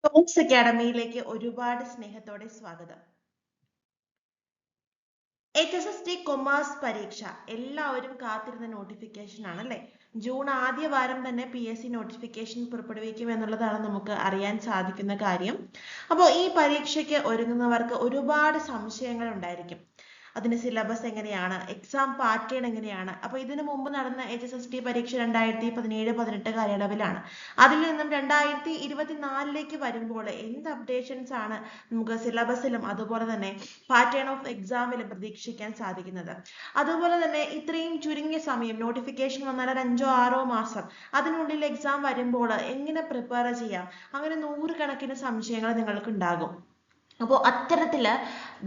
Talks അക്കാഡമിയിലേക്ക് ഒരുപാട് സ്നേഹത്തോടെ സ്വാഗതം. HSST കൊമേഴ്സ് പരീക്ഷ എല്ലാവരും കാത്തിരുന്ന നോട്ടിഫിക്കേഷൻ ആണല്ലേ. ജൂൺ ആദ്യ വാരം തന്നെ PSC നോട്ടിഫിക്കേഷൻ പുറപ്പെടുവിക്കും എന്നുള്ളതാണ് നമുക്ക് അറിയാൻ സാധിക്കുന്ന കാര്യം. അപ്പോൾ ഈ പരീക്ഷയ്ക്ക് ഒരുങ്ങുന്നവർക്ക് ഒരുപാട് സംശയങ്ങൾ ഉണ്ടായിരിക്കും. അതിന്റെ സിലബസ് എങ്ങനെയാണ്, എക്സാം പാറ്റേൺ എങ്ങനെയാണ്. അപ്പോൾ ഇതിനു മുമ്പ് നടന്ന HSST പരീക്ഷ 2017-18 കാലയളവിലാണ്. അതിൽ നിന്നും 2024 വരുമ്പോൾ എന്ത് അപ്ഡേഷൻസ് ആണ് നമുക്ക് സിലബസിലും അതുപോലെ തന്നെ പാറ്റേൺ ഓഫ് എക്സാമിലും പ്രതീക്ഷിക്കാൻ സാധിക്കുന്നത്. അതുപോലെ തന്നെ ഇത്രയും ചുരുങ്ങിയ സമയം നോട്ടിഫിക്കേഷൻ വന്നാൽ 5-6 മാസം അതിനുള്ളിൽ എക്സാം വരുമ്പോൾ എങ്ങനെ പ്രിപ്പയർ ചെയ്യാം, അങ്ങനെ 100 കണക്കിന് സംശയങ്ങൾ നിങ്ങൾക്ക് ഉണ്ടാകും. അപ്പോൾ അത്തരത്തില്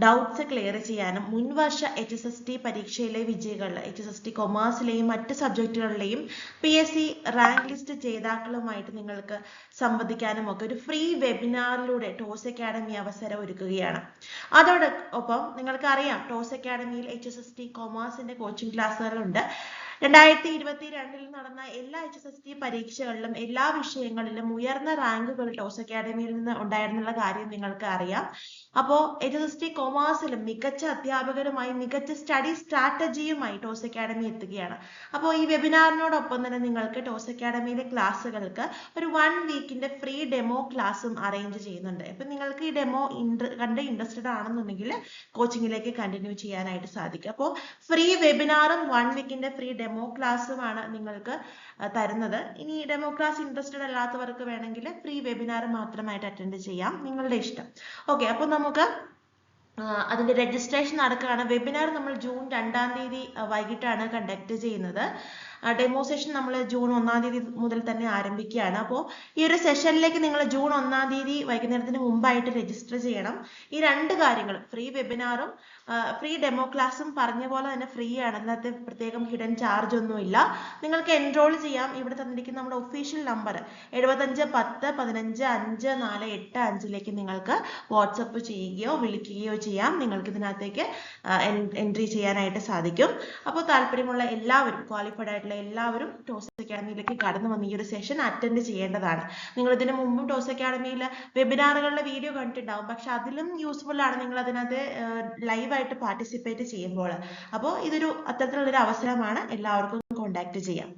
ഡൗട്ട്സ് ക്ലിയർ ചെയ്യാനും മുൻവർഷ HSST പരീക്ഷയിലെ വിജയികൾ HSST കൊമേഴ്സിലെയും മറ്റ് സബ്ജക്റ്റുകളിലെയും PSC റാങ്ക് ലിസ്റ്റ് ജേതാക്കളുമായിട്ട് നിങ്ങൾക്ക് സംവദിക്കാനും ഒക്കെ ഒരു ഫ്രീ വെബിനാറിലൂടെ ടോസ് അക്കാഡമി അവസരം ഒരുക്കുകയാണ്. അതോടൊപ്പം നിങ്ങൾക്കറിയാം ടോസ് അക്കാഡമിയിൽ HSST കൊമേഴ്സിന്റെ കോച്ചിങ് ക്ലാസ്സുകളുണ്ട്. 2022 നടന്ന എല്ലാ HSST പരീക്ഷകളിലും എല്ലാ വിഷയങ്ങളിലും ഉയർന്ന റാങ്കുകൾ ടോസ് അക്കാഡമിയിൽ നിന്ന് ഉണ്ടായിരുന്നുള്ള കാര്യം നിങ്ങൾക്ക് അറിയാം. അപ്പോൾ HSST കൊമേഴ്സിലും മികച്ച അധ്യാപകരുമായി മികച്ച സ്റ്റഡി സ്ട്രാറ്റജിയുമായി ടോസ് അക്കാഡമി എത്തുകയാണ്. അപ്പോൾ ഈ വെബിനാറിനോടൊപ്പം തന്നെ നിങ്ങൾക്ക് ടോസ് അക്കാഡമിയിലെ ക്ലാസ്സുകൾക്ക് ഒരു 1 വീക്കിന്റെ ഫ്രീ ഡെമോ ക്ലാസ്സും അറേഞ്ച് ചെയ്യുന്നുണ്ട്. അപ്പൊ നിങ്ങൾക്ക് ഈ ഡെമോ കണ്ട് ഇൻട്രസ്റ്റഡ് ആണെന്നുണ്ടെങ്കിൽ കോച്ചിങ്ങിലേക്ക് കണ്ടിന്യൂ ചെയ്യാനായിട്ട് സാധിക്കും. അപ്പോൾ ഫ്രീ വെബിനാറും 1 വീക്കിന്റെ ഫ്രീ ഡെമോ ക്ലാസ്സുമാണ് നിങ്ങൾക്ക് തരുന്നത്. ഇനി ഡെമോ ക്ലാസ് ഇൻട്രസ്റ്റഡ് അല്ലാത്തവർക്ക് വേണമെങ്കിൽ ഫ്രീ വെബിനാർ മാത്രമായിട്ട് അറ്റൻഡ് ചെയ്യാം, നിങ്ങളുടെ ഇഷ്ടം. ഓക്കെ, അപ്പോൾ നമുക്ക് അതിന്റെ രജിസ്ട്രേഷൻ നടക്കുകയാണ്. വെബിനാർ നമ്മൾ ജൂൺ 2-ാം തീയതി വൈകിട്ടാണ് കണ്ടക്ട് ചെയ്യുന്നത്. ഡെമോ സെഷൻ നമ്മൾ ജൂൺ 1-ാം തീയതി മുതൽ തന്നെ ആരംഭിക്കുകയാണ്. അപ്പോൾ ഈ ഒരു സെഷനിലേക്ക് നിങ്ങൾ ജൂൺ 1-ാം തീയതി വൈകുന്നേരത്തിന് മുമ്പായിട്ട് രജിസ്റ്റർ ചെയ്യണം. ഈ 2 കാര്യങ്ങൾ, ഫ്രീ വെബിനാറും ഫ്രീ ഡെമോ ക്ലാസ്സും പറഞ്ഞ പോലെ തന്നെ ഫ്രീ ആണ്. അതിനകത്ത് പ്രത്യേകം ഹിഡൻ ചാർജ് ഒന്നുമില്ല. നിങ്ങൾക്ക് എൻറോൾ ചെയ്യാം. ഇവിടെ തന്നിരിക്കുന്ന നമ്മുടെ ഒഫീഷ്യൽ നമ്പർ 7510155485 നിങ്ങൾക്ക് വാട്സപ്പ് ചെയ്യുകയോ വിളിക്കുകയോ ചെയ്യാം. നിങ്ങൾക്ക് ഇതിനകത്തേക്ക് എൻട്രി ചെയ്യാനായിട്ട് സാധിക്കും. അപ്പോൾ താല്പര്യമുള്ള എല്ലാവരും, ക്വാളിഫൈഡ് ആയിട്ടുള്ള എല്ലാവരും ടോസ് അക്കാഡമിയിലേക്ക് കടന്നു വന്ന് ഈ ഒരു സെഷൻ അറ്റൻഡ് ചെയ്യേണ്ടതാണ്. നിങ്ങൾ ഇതിനു മുമ്പും ടോസ് അക്കാഡമിയിൽ വെബിനാറുകളുടെ വീഡിയോ കണ്ടിട്ടുണ്ടാവും, പക്ഷെ അതിലും യൂസ്ഫുൾ ആണ് നിങ്ങൾ അതിനകത്ത് ലൈവായിട്ട് പാർട്ടിസിപ്പേറ്റ് ചെയ്യുമ്പോൾ. അപ്പോൾ ഇതൊരു അത്തരത്തിലുള്ളൊരു അവസരമാണ്, എല്ലാവർക്കും കോൺടാക്ട് ചെയ്യാം.